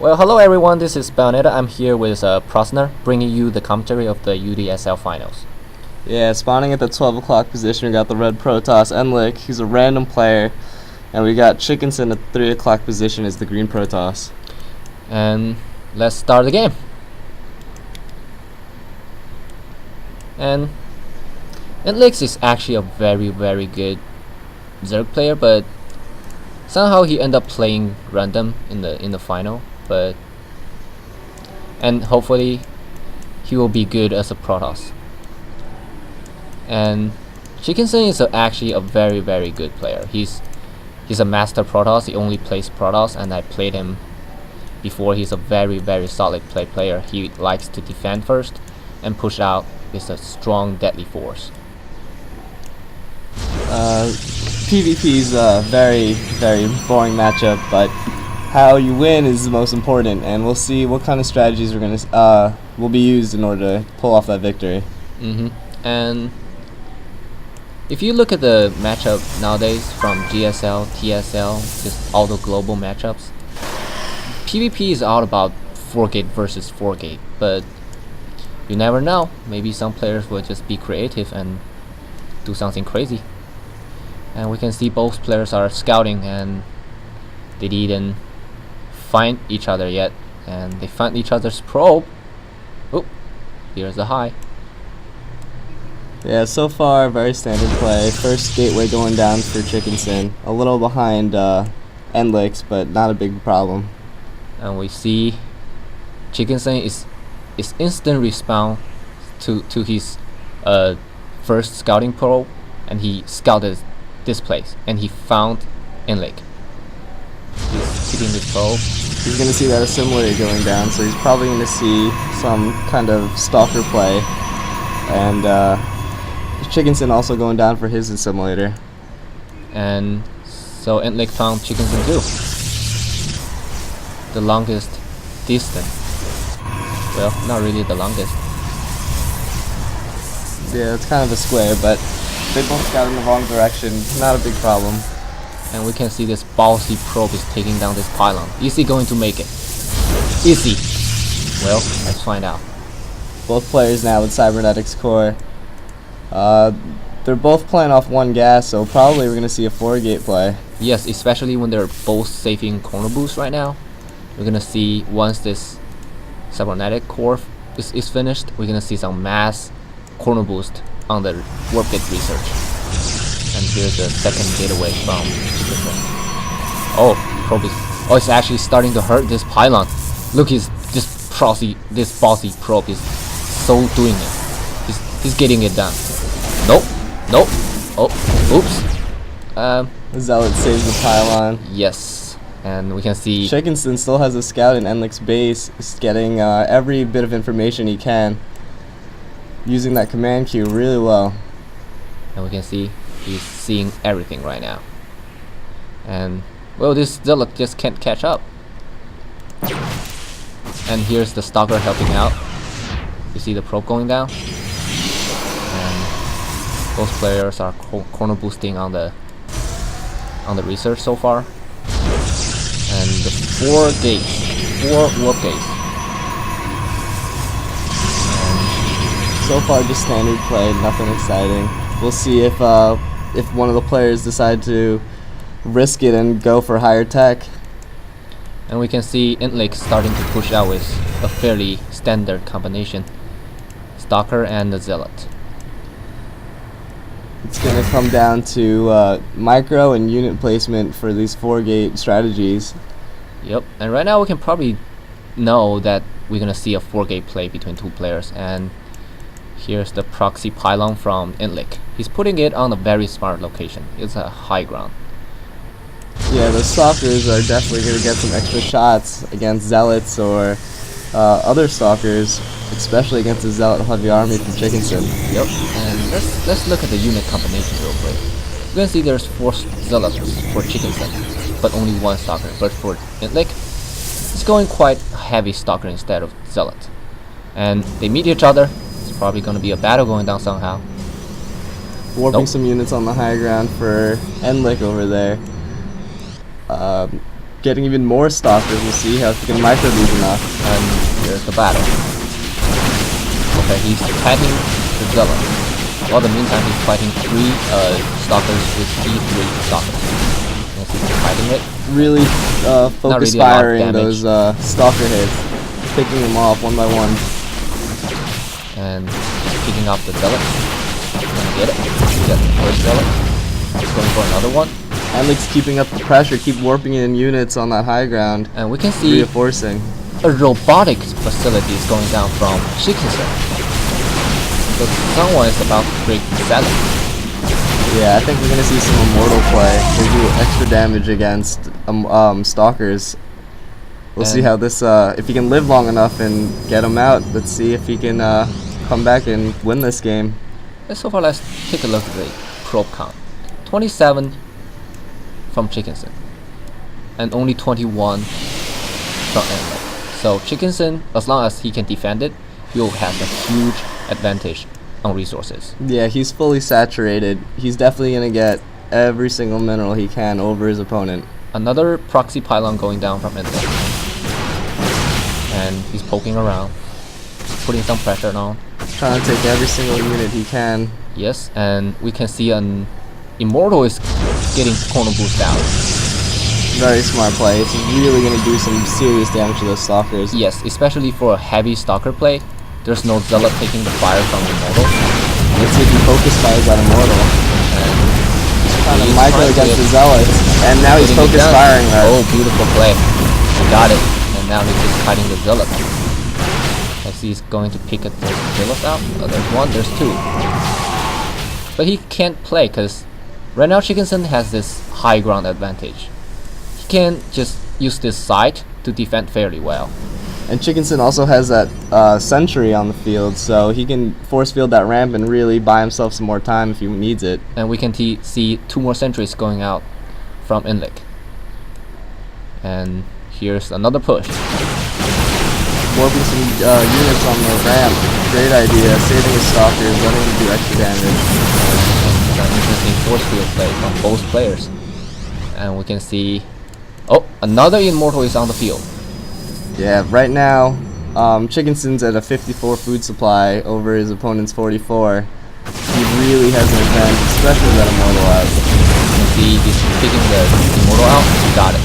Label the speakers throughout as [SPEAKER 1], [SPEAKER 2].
[SPEAKER 1] Well, hello everyone, this is Bayonetta. I'm here with Prosner, bringing you the commentary of the UDSL finals.
[SPEAKER 2] Yeah, spawning at the 12 o'clock position, we got the red Protoss, Endlich, he's a random player, and we got Chickenson at the 3 o'clock position as the green Protoss.
[SPEAKER 1] And let's start the game. And Endlich is actually a very good Zerg player, but somehow he ended up playing random in the final. And hopefully he will be good as a Protoss. And Chickenson is actually a very good player. He's a master Protoss. He only plays Protoss, and I played him before. He's a very solid player. He likes to defend first and push out with a strong deadly force.
[SPEAKER 2] PvP is a very boring matchup, but how you win is the most important, and we'll see what kind of strategies will be used in order to pull off that victory.
[SPEAKER 1] And if you look at the matchup nowadays from GSL, TSL, just all the global matchups, PvP is all about 4-gate versus 4-gate, but you never know. Maybe some players will just be creative and do something crazy. And we can see both players are scouting, and they didn't find each other yet, and they find each other's probe. Oh, here's the high.
[SPEAKER 2] Yeah, so far very standard play. First gateway going down for Chickenson, a little behind Endlich, but not a big problem.
[SPEAKER 1] And we see Chickenson is instant respawn to his first scouting probe, and he scouted this place, and he found Endlich. He's hitting this probe.
[SPEAKER 2] He's going to see that assimilator going down, so he's probably going to see some kind of stalker play. And Chickenson also going down for his assimilator.
[SPEAKER 1] And so Endlich found Chickenson too. The longest distance. Well, not really the longest.
[SPEAKER 2] Yeah, it's kind of a square, but they both got in the wrong direction. Not a big problem.
[SPEAKER 1] And we can see this ballsy probe is taking down this pylon. Is he going to make it? Is he? Well, let's find out.
[SPEAKER 2] Both players now with cybernetics core. They're both playing off one gas, so probably we're going to see a 4-gate play.
[SPEAKER 1] Yes, especially when they're both saving corner boost right now. We're going to see, once this cybernetic core is finished, we're going to see some mass corner boost on the warp gate research. And here's the second gateway from Chickenson. Oh, it's actually starting to hurt this pylon. Look, this bossy probe is so doing it. He's getting it done. Nope. Oh, oops.
[SPEAKER 2] Zealot saves the pylon.
[SPEAKER 1] Yes, and we can see
[SPEAKER 2] Chickenson still has a scout in Endlich's base. He's getting every bit of information he can, using that command queue really well.
[SPEAKER 1] And we can see he's seeing everything right now. And well, this Zealot just can't catch up. And here's the stalker helping out. You see the probe going down, and both players are corner boosting on the research so far. And the 4 warp gates.
[SPEAKER 2] And so far just standard play, nothing exciting. We'll see if one of the players decide to risk it and go for higher tech.
[SPEAKER 1] And we can see Endlich starting to push out with a fairly standard combination. Stalker and the Zealot.
[SPEAKER 2] It's going to come down to micro and unit placement for these 4-gate strategies.
[SPEAKER 1] Yep, and right now we can probably know that we're going to see a 4-gate play between two players. And here's the proxy pylon from Endlich. He's putting it on a very smart location. It's a high ground.
[SPEAKER 2] Yeah, the stalkers are definitely going to get some extra shots against zealots or other stalkers, especially against the zealot heavy army from Chickenson.
[SPEAKER 1] Yep, and let's look at the unit combination real quick. You can see there's 4 zealots for Chickenson, but only 1 stalker. But for Endlich, it's going quite heavy stalker instead of zealot. And they meet each other. It's probably going to be a battle going down somehow.
[SPEAKER 2] Warping some units on the high ground for Endlich over there. getting even more stalkers. We'll see how he can micro these enough.
[SPEAKER 1] And here's the battle. Okay, he's fighting the Zealot. While in the meantime, he's fighting 3 stalkers with E3 stalkers. You see he's fighting it.
[SPEAKER 2] Really focus
[SPEAKER 1] really a lot of
[SPEAKER 2] firing
[SPEAKER 1] damage.
[SPEAKER 2] those stalker hits, picking them off one by one.
[SPEAKER 1] And he's picking up the Zealot. Gonna get it. Get the first Zealot. He's going for another one.
[SPEAKER 2] Endlich's keeping up the pressure, keep warping in units on that high ground,
[SPEAKER 1] And we can see
[SPEAKER 2] reinforcing.
[SPEAKER 1] a robotics facility is going down from Chickenson. So someone is about to break the Zealot.
[SPEAKER 2] Yeah, I think we're gonna see some Immortal play. They do extra damage against stalkers. We'll see
[SPEAKER 1] And-
[SPEAKER 2] how this, if he can live long enough and get him out. Let's see if he can come back and win this game.
[SPEAKER 1] And so far, let's take a look at the probe count. 27 from Chickenson. And only 21 from Endlich. So Chickenson, as long as he can defend it, he'll have a huge advantage on resources.
[SPEAKER 2] Yeah, he's fully saturated. He's definitely gonna get every single mineral he can over his opponent.
[SPEAKER 1] Another proxy pylon going down from Endlich. And he's poking around, putting some pressure on.
[SPEAKER 2] Trying to take every single unit he can.
[SPEAKER 1] Yes, and we can see an Immortal is getting corner boost out.
[SPEAKER 2] Very smart play. It's really gonna do some serious damage to those stalkers.
[SPEAKER 1] Yes, especially for a heavy stalker play. There's no Zealot taking the fire from Immortal.
[SPEAKER 2] Let's see if he focus fires that Immortal.
[SPEAKER 1] And
[SPEAKER 2] Trying to
[SPEAKER 1] he's
[SPEAKER 2] micro
[SPEAKER 1] trying to
[SPEAKER 2] against
[SPEAKER 1] get-
[SPEAKER 2] the Zealots. And now he's
[SPEAKER 1] getting it
[SPEAKER 2] focus
[SPEAKER 1] done.
[SPEAKER 2] firing that.
[SPEAKER 1] Oh, beautiful play. He got it. And now he's just fighting the Zealot. I see he's going to pick at those Zealots out. Oh, there's 1, there's 2. But he can't play because right now Chickenson has this high ground advantage. He can just use this side to defend fairly well.
[SPEAKER 2] And Chickenson also has that sentry on the field, so he can force field that ramp and really buy himself some more time if he needs it.
[SPEAKER 1] And we can see 2 more sentries going out from Endlich. And here's another push.
[SPEAKER 2] Warping some units on the ramp. Great idea. Saving his stalkers, letting him do extra damage.
[SPEAKER 1] An interesting force field play from both players. And we can see, oh, another Immortal is on the field.
[SPEAKER 2] Yeah, right now, Chickenson's at a 54 food supply over his opponent's 44. He really has an advantage, especially with that Immortal out.
[SPEAKER 1] You can see he's picking the Immortal out. He got it.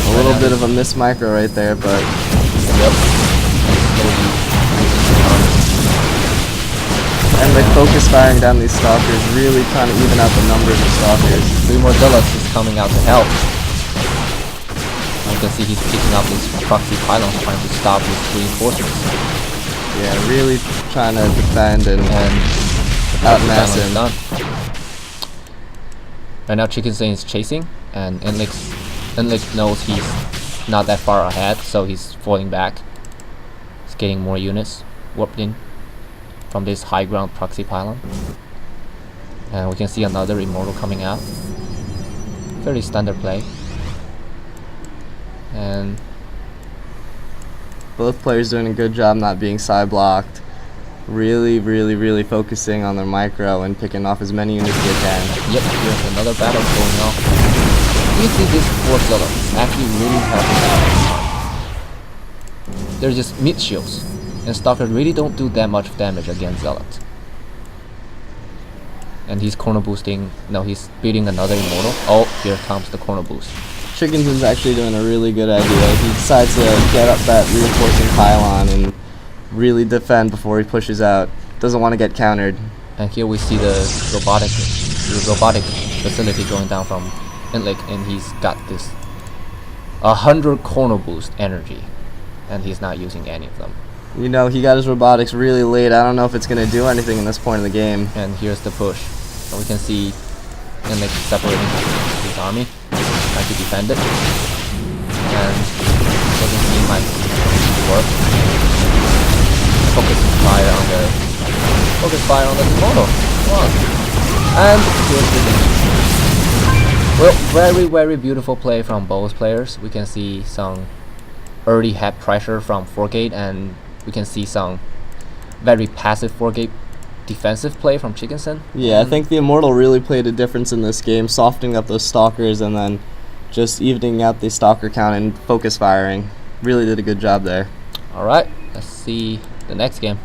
[SPEAKER 2] A little bit of a miss micro right there, but
[SPEAKER 1] Yep. Slowly losing the arms.
[SPEAKER 2] and like focus firing down these stalkers, really trying to even out the numbers of stalkers.
[SPEAKER 1] 3 more Zealots is coming out to help. You can see he's picking up his proxy pylons trying to stop his reinforcements.
[SPEAKER 2] Yeah, really trying to defend and
[SPEAKER 1] And
[SPEAKER 2] outmass
[SPEAKER 1] the
[SPEAKER 2] him.
[SPEAKER 1] done. Right now Chickenson is chasing and Endlich knows he's not that far ahead, so he's falling back. He's getting more units warped in from this high ground proxy pylon. And we can see another Immortal coming out. Fairly standard play. And
[SPEAKER 2] Both players doing a good job not being side blocked. Really focusing on their micro and picking off as many units as they can.
[SPEAKER 1] yep, here's another battle going on. You see this 4th Zealot is actually really helping out. They're just mid shields, and Stalkers really don't do that much damage against Zealot. And he's corner boosting. No, he's beating another Immortal. Oh, here comes the corner boost.
[SPEAKER 2] Chickenson's actually doing a really good idea. He decides to get up that reinforcing pylon and really defend before he pushes out. Doesn't want to get countered.
[SPEAKER 1] And here we see the robotic facility going down from Endlich, and he's got this 100 corner boost energy, and he's not using any of them.
[SPEAKER 2] You know, he got his robotics really late. I don't know if it's going to do anything in this point of the game.
[SPEAKER 1] And here's the push. So we can see Endlich separating his army, trying to defend it, and doesn't seem like it work. Focus fire on the Immortal. Come on. And here's the finish. Well, very beautiful play from both players. We can see some early head pressure from 4-gate, and we can see some very passive 4-gate defensive play from Chickenson.
[SPEAKER 2] Yeah, I think the Immortal really played a difference in this game, softening up those stalkers and then just evening out the stalker count and focus firing. Really did a good job there.
[SPEAKER 1] Alright, let's see the next game.